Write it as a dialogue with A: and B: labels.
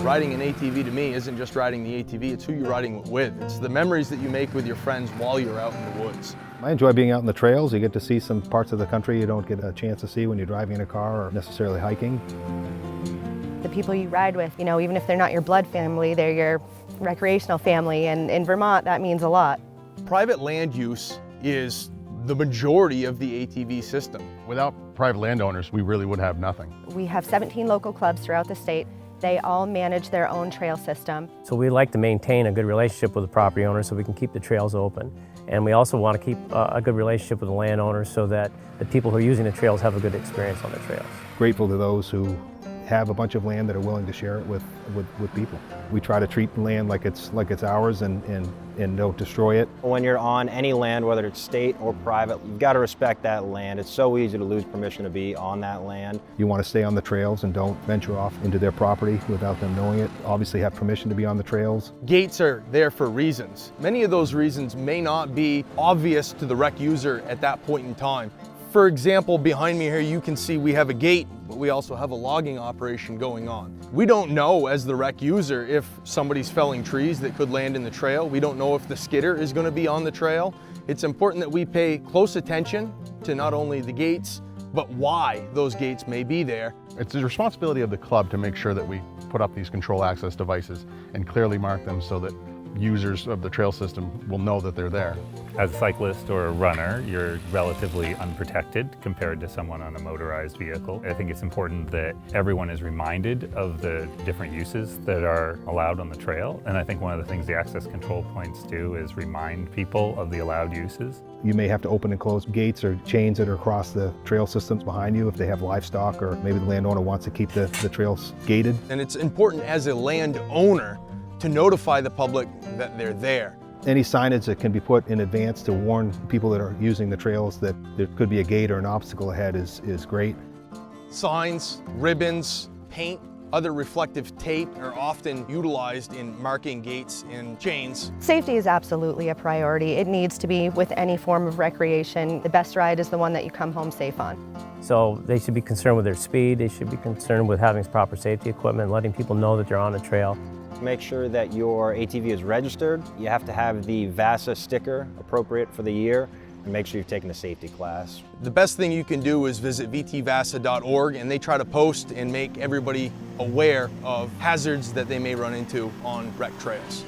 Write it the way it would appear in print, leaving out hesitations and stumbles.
A: Riding an ATV to me isn't just riding the ATV, it's who you're riding with. It's the memories that you make with your friends while you're out in the woods.
B: I enjoy being out in the trails. You get to see some parts of the country you don't get a chance to see when you're driving in a car or necessarily hiking.
C: The people you ride with, even if they're not your blood family, they're your recreational family, and in Vermont that means a lot.
A: Private land use is the majority of the ATV system.
D: Without private landowners, we really would have nothing.
C: We have 17 local clubs throughout the state. They all manage their own trail system.
E: So we like to maintain a good relationship with the property owners so we can keep the trails open. And we also want to keep a good relationship with the landowners so that the people who are using the trails have a good experience on the trails.
B: Grateful to those who have a bunch of land that are willing to share it with people. We try to treat land like it's ours and don't destroy it.
F: When you're on any land, whether it's state or private, you've got to respect that land. It's so easy to lose permission to be on that land.
B: You want to stay on the trails and don't venture off into their property without them knowing it. Obviously have permission to be on the trails.
A: Gates are there for reasons. Many of those reasons may not be obvious to the rec user at that point in time. For example, behind me here you can see we have a gate, but we also have a logging operation going on. We don't know as the rec user if somebody's felling trees that could land in the trail. We don't know if the skidder is going to be on the trail. It's important that we pay close attention to not only the gates, but why those gates may be there.
D: It's the responsibility of the club to make sure that we put up these control access devices and clearly mark them so that users of the trail system will know that they're there.
G: As a cyclist or a runner, you're relatively unprotected compared to someone on a motorized vehicle. I think it's important that everyone is reminded of the different uses that are allowed on the trail. And I think one of the things the access control points do is remind people of the allowed uses.
B: You may have to open and close gates or chains that are across the trail systems behind you if they have livestock, or maybe the landowner wants to keep the trails gated.
A: And it's important as a landowner to notify the public that they're there.
B: Any signage that can be put in advance to warn people that are using the trails that there could be a gate or an obstacle ahead is great.
A: Signs, ribbons, paint, other reflective tape are often utilized in marking gates and chains.
C: Safety is absolutely a priority. It needs to be with any form of recreation. The best ride is the one that you come home safe on.
E: So they should be concerned with their speed, they should be concerned with having proper safety equipment, letting people know that they're on a trail.
F: Make sure that your ATV is registered. You have to have the VASA sticker appropriate for the year, and make sure you've taken a safety class.
A: The best thing you can do is visit vtvasa.org, and they try to post and make everybody aware of hazards that they may run into on rec trails.